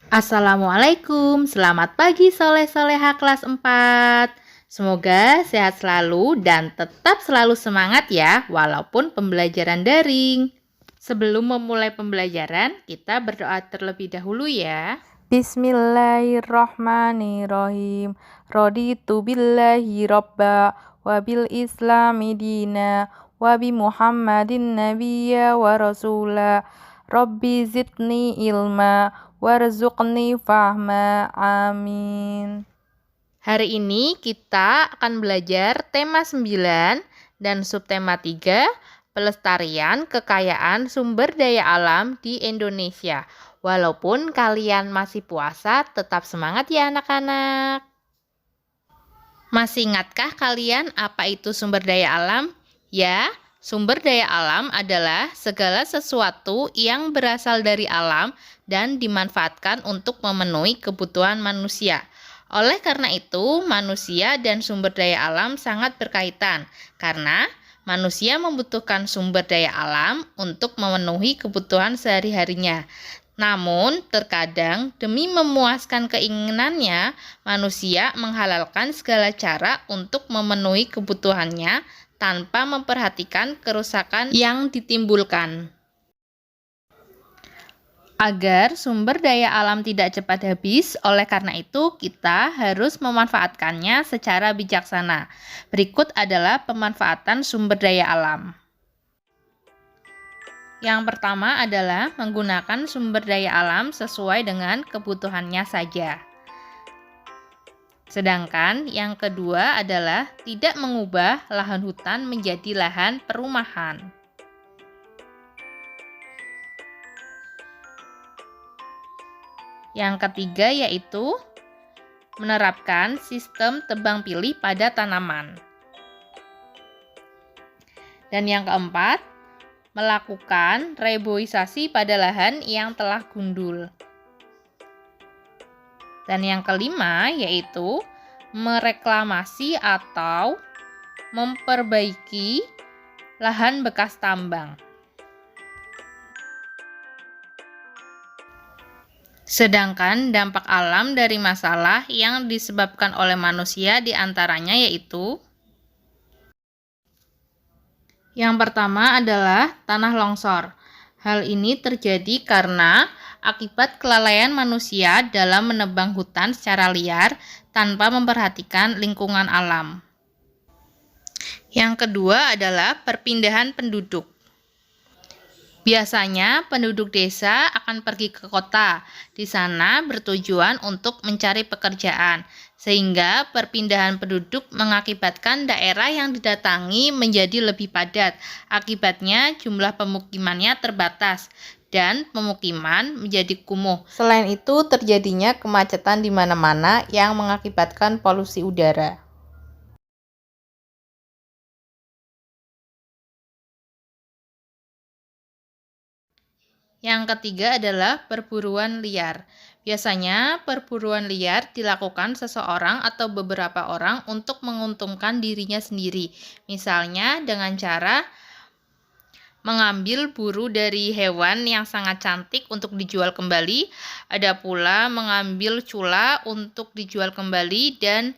Assalamualaikum, selamat pagi soleh-soleha kelas 4. Semoga sehat selalu dan tetap selalu semangat ya, walaupun pembelajaran daring. Sebelum memulai pembelajaran, kita berdoa terlebih dahulu ya. Bismillahirrahmanirrahim. Raditu billahi robba wa bil islami dina wa bi muhammadin nabiyya wa rasula. Rabbi zidni ilma warzuqni fahma. Amin. Hari ini kita akan belajar tema 9 dan subtema 3, pelestarian kekayaan sumber daya alam di Indonesia. Walaupun kalian masih puasa, tetap semangat ya anak-anak. Masih ingatkah kalian apa itu sumber daya alam? Ya, sumber daya alam adalah segala sesuatu yang berasal dari alam dan dimanfaatkan untuk memenuhi kebutuhan manusia. Oleh karena itu, manusia dan sumber daya alam sangat berkaitan karena manusia membutuhkan sumber daya alam untuk memenuhi kebutuhan sehari-harinya. Namun, terkadang demi memuaskan keinginannya, manusia menghalalkan segala cara untuk memenuhi kebutuhannya tanpa memperhatikan kerusakan yang ditimbulkan. Agar sumber daya alam tidak cepat habis, oleh karena itu kita harus memanfaatkannya secara bijaksana. Berikut adalah pemanfaatan sumber daya alam. Yang pertama adalah menggunakan sumber daya alam sesuai dengan kebutuhannya saja. Sedangkan yang kedua adalah tidak mengubah lahan hutan menjadi lahan perumahan. Yang ketiga yaitu menerapkan sistem tebang pilih pada tanaman. Dan yang keempat, melakukan reboisasi pada lahan yang telah gundul. Dan yang kelima yaitu mereklamasi atau memperbaiki lahan bekas tambang. Sedangkan dampak alam dari masalah yang disebabkan oleh manusia diantaranya yaitu yang pertama adalah tanah longsor. Hal ini terjadi karena akibat kelalaian manusia dalam menebang hutan secara liar tanpa memperhatikan lingkungan alam. Yang kedua adalah perpindahan penduduk. Biasanya penduduk desa akan pergi ke kota. Di sana bertujuan untuk mencari pekerjaan, sehingga perpindahan penduduk mengakibatkan daerah yang didatangi menjadi lebih padat. Akibatnya jumlah pemukimannya terbatas dan pemukiman menjadi kumuh. Selain itu terjadinya kemacetan di mana-mana yang mengakibatkan polusi udara. Yang ketiga adalah perburuan liar. Biasanya perburuan liar dilakukan seseorang atau beberapa orang untuk menguntungkan dirinya sendiri. Misalnya dengan cara mengambil buru dari hewan yang sangat cantik untuk dijual kembali. Ada pula mengambil cula untuk dijual kembali dan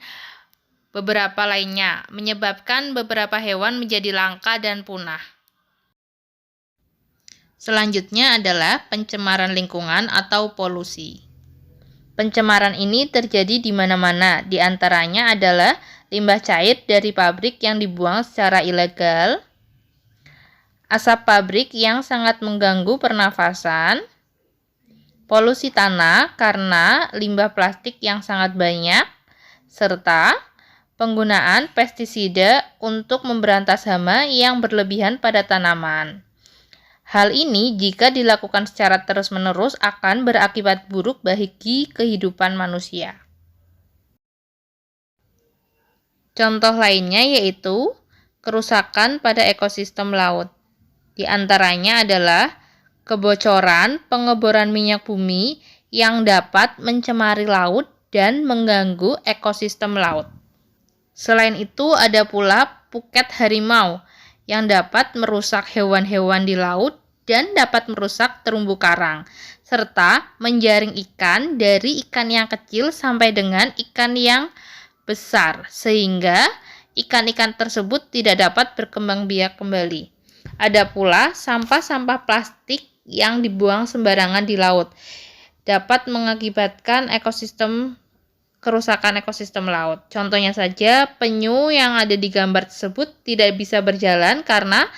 beberapa lainnya, menyebabkan beberapa hewan menjadi langka dan punah. Selanjutnya adalah pencemaran lingkungan atau polusi. Pencemaran ini terjadi di mana-mana, di antaranya adalah limbah cair dari pabrik yang dibuang secara ilegal, asap pabrik yang sangat mengganggu pernafasan, polusi tanah karena limbah plastik yang sangat banyak, serta penggunaan pestisida untuk memberantas hama yang berlebihan pada tanaman. Hal ini jika dilakukan secara terus-menerus akan berakibat buruk bagi kehidupan manusia. Contoh lainnya yaitu kerusakan pada ekosistem laut. Di antaranya adalah kebocoran pengeboran minyak bumi yang dapat mencemari laut dan mengganggu ekosistem laut. Selain itu ada pula puket harimau yang dapat merusak hewan-hewan di laut dan dapat merusak terumbu karang. serta menjaring ikan dari ikan yang kecil sampai dengan ikan yang besar, sehingga ikan-ikan tersebut tidak dapat berkembang biak kembali. Ada pula sampah-sampah plastik yang dibuang sembarangan di laut, dapat mengakibatkan kerusakan ekosistem laut. Contohnya saja, penyu yang ada di gambar tersebut tidak bisa berjalan karena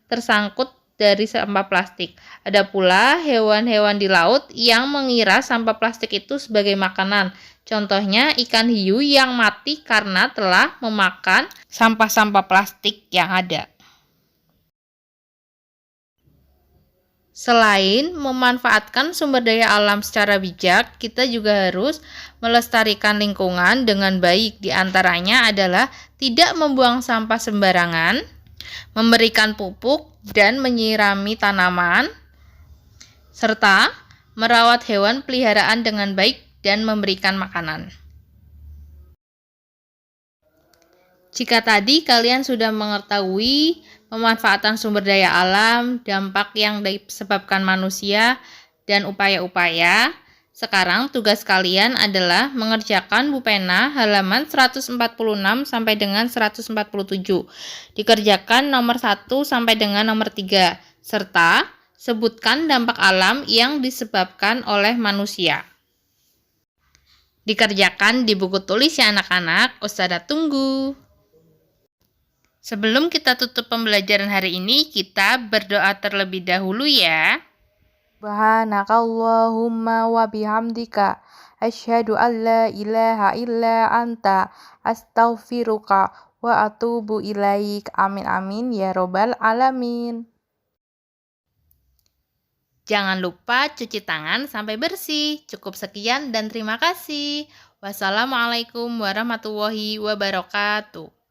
tersangkut dari sampah plastik. Ada pula hewan-hewan di laut yang mengira sampah plastik itu sebagai makanan. Contohnya ikan hiu yang mati karena telah memakan sampah-sampah plastik yang ada. Selain memanfaatkan sumber daya alam secara bijak, kita juga harus melestarikan lingkungan dengan baik. Di antaranya adalah tidak membuang sampah sembarangan, memberikan pupuk dan menyirami tanaman, serta merawat hewan peliharaan dengan baik dan memberikan makanan. Jika tadi kalian sudah mengetahui pemanfaatan sumber daya alam, dampak yang disebabkan manusia, dan upaya-upaya, sekarang tugas kalian adalah mengerjakan Bu Pena halaman 146 sampai dengan 147. Dikerjakan nomor 1 sampai dengan nomor 3, serta sebutkan dampak alam yang disebabkan oleh manusia. Dikerjakan di buku tulis ya anak-anak, Ustazah tunggu. Sebelum kita tutup pembelajaran hari ini, kita berdoa terlebih dahulu ya. Subhanakallahumma wa bihamdika asyhadu an la ilaha illa anta astaghfiruka wa atubu ilaik. Amin amin ya robbal alamin. Jangan lupa cuci tangan sampai bersih. Cukup sekian dan terima kasih. Wassalamualaikum warahmatullahi wabarakatuh.